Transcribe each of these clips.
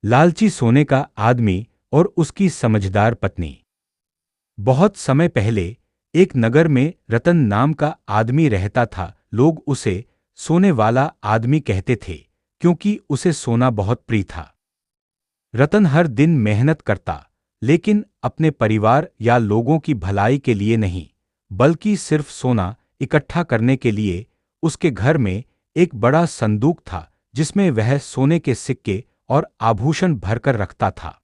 लालची सोने का आदमी और उसकी समझदार पत्नी। बहुत समय पहले एक नगर में रतन नाम का आदमी रहता था। लोग उसे सोने वाला आदमी कहते थे क्योंकि उसे सोना बहुत प्रिय था। रतन हर दिन मेहनत करता, लेकिन अपने परिवार या लोगों की भलाई के लिए नहीं, बल्कि सिर्फ सोना इकट्ठा करने के लिए। उसके घर में एक बड़ा संदूक था जिसमें वह सोने के सिक्के और आभूषण भरकर रखता था।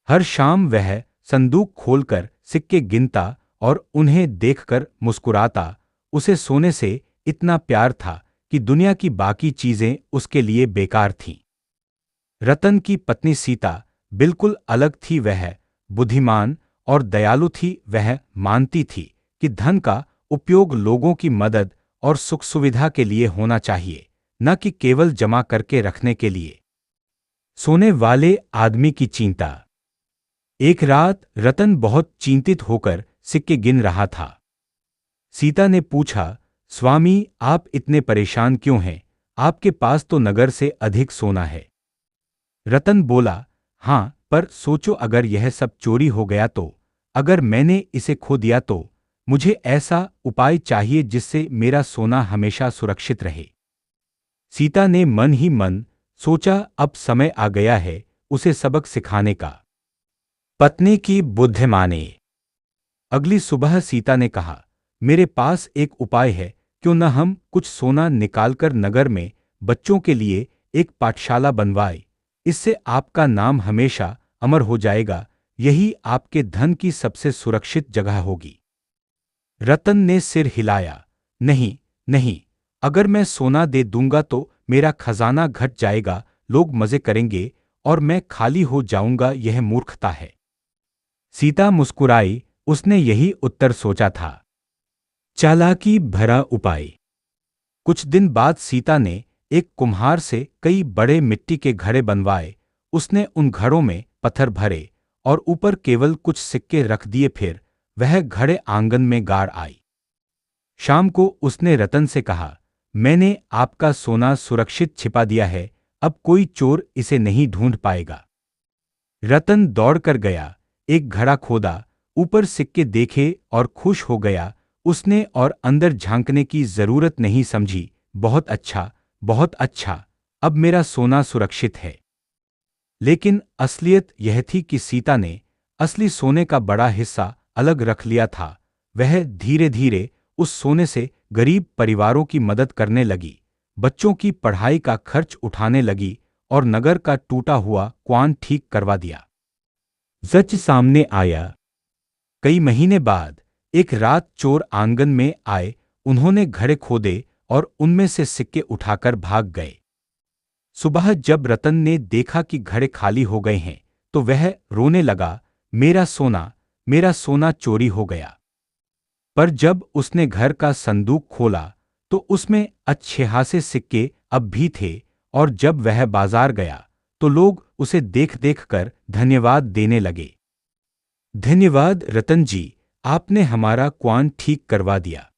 हर शाम वह संदूक खोलकर सिक्के गिनता और उन्हें देखकर मुस्कुराता। उसे सोने से इतना प्यार था कि दुनिया की बाकी चीजें उसके लिए बेकार थीं। रतन की पत्नी सीता बिल्कुल अलग थी। वह बुद्धिमान और दयालु थी। वह मानती थी कि धन का उपयोग लोगों की मदद और सुख सुविधा के लिए होना चाहिए, न कि केवल जमा करके रखने के लिए। सोने वाले आदमी की चिंता। एक रात रतन बहुत चिंतित होकर सिक्के गिन रहा था। सीता ने पूछा, स्वामी, आप इतने परेशान क्यों हैं? आपके पास तो नगर से अधिक सोना है। रतन बोला, हाँ, पर सोचो, अगर यह सब चोरी हो गया तो? अगर मैंने इसे खो दिया तो? मुझे ऐसा उपाय चाहिए जिससे मेरा सोना हमेशा सुरक्षित रहे। सीता ने मन ही मन सोचा, अब समय आ गया है उसे सबक सिखाने का। पत्नी की बुद्धिमानी। अगली सुबह सीता ने कहा, मेरे पास एक उपाय है। क्यों न हम कुछ सोना निकालकर नगर में बच्चों के लिए एक पाठशाला बनवाएं। इससे आपका नाम हमेशा अमर हो जाएगा। यही आपके धन की सबसे सुरक्षित जगह होगी। रतन ने सिर हिलाया, नहीं नहीं, अगर मैं सोना दे दूंगा तो मेरा खजाना घट जाएगा, लोग मजे करेंगे और मैं खाली हो जाऊंगा। यह मूर्खता है। सीता मुस्कुराई। उसने यही उत्तर सोचा था। चालाकी भरा उपाय। कुछ दिन बाद सीता ने एक कुम्हार से कई बड़े मिट्टी के घड़े बनवाए। उसने उन घड़ों में पत्थर भरे और ऊपर केवल कुछ सिक्के रख दिए। फिर वह घड़े आंगन में गाड़ आई। शाम को उसने रतन से कहा, मैंने आपका सोना सुरक्षित छिपा दिया है, अब कोई चोर इसे नहीं ढूंढ पाएगा। रतन दौड़कर गया, एक घड़ा खोदा, ऊपर सिक्के देखे और खुश हो गया। उसने और अंदर झांकने की जरूरत नहीं समझी। बहुत अच्छा, बहुत अच्छा, अब मेरा सोना सुरक्षित है। लेकिन असलियत यह थी कि सीता ने असली सोने का बड़ा हिस्सा अलग रख लिया था। वह धीरे धीरे उस सोने से गरीब परिवारों की मदद करने लगी, बच्चों की पढ़ाई का खर्च उठाने लगी और नगर का टूटा हुआ कुआं ठीक करवा दिया। सच सामने आया। कई महीने बाद एक रात चोर आंगन में आए। उन्होंने घड़े खोदे और उनमें से सिक्के उठाकर भाग गए। सुबह जब रतन ने देखा कि घड़े खाली हो गए हैं तो वह रोने लगा, मेरा सोना चोरी हो गया। पर जब उसने घर का संदूक खोला तो उसमें अच्छे खासे सिक्के अब भी थे। और जब वह बाजार गया तो लोग उसे देख देख कर धन्यवाद देने लगे। धन्यवाद रतन जी, आपने हमारा कुआं ठीक करवा दिया।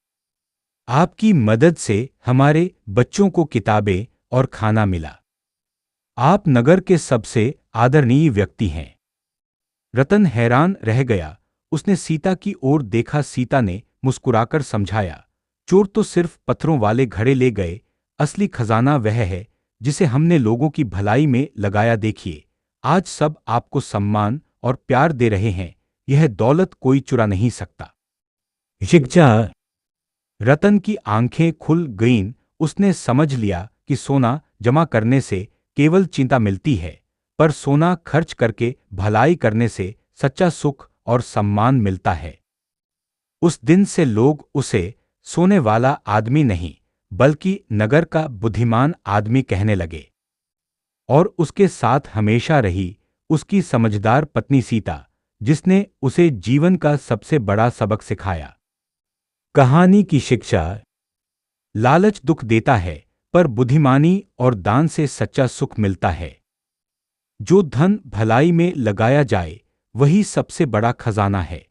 आपकी मदद से हमारे बच्चों को किताबें और खाना मिला। आप नगर के सबसे आदरणीय व्यक्ति हैं। रतन हैरान रह गया। उसने सीता की ओर देखा। सीता ने मुस्कुराकर समझाया, चोर तो सिर्फ पत्थरों वाले घड़े ले गए, असली खजाना वह है जिसे हमने लोगों की भलाई में लगाया। देखिए, आज सब आपको सम्मान और प्यार दे रहे हैं। यह दौलत कोई चुरा नहीं सकता। शिक्षा। रतन की आंखें खुल गईं। उसने समझ लिया कि सोना जमा करने से केवल चिंता मिलती है, पर सोना खर्च करके भलाई करने से सच्चा सुख और सम्मान मिलता है। उस दिन से लोग उसे सोने वाला आदमी नहीं, बल्कि नगर का बुद्धिमान आदमी कहने लगे। और उसके साथ हमेशा रही उसकी समझदार पत्नी सीता, जिसने उसे जीवन का सबसे बड़ा सबक सिखाया। कहानी की शिक्षा। लालच दुख देता है, पर बुद्धिमानी और दान से सच्चा सुख मिलता है। जो धन भलाई में लगाया जाए वही सबसे बड़ा खजाना है।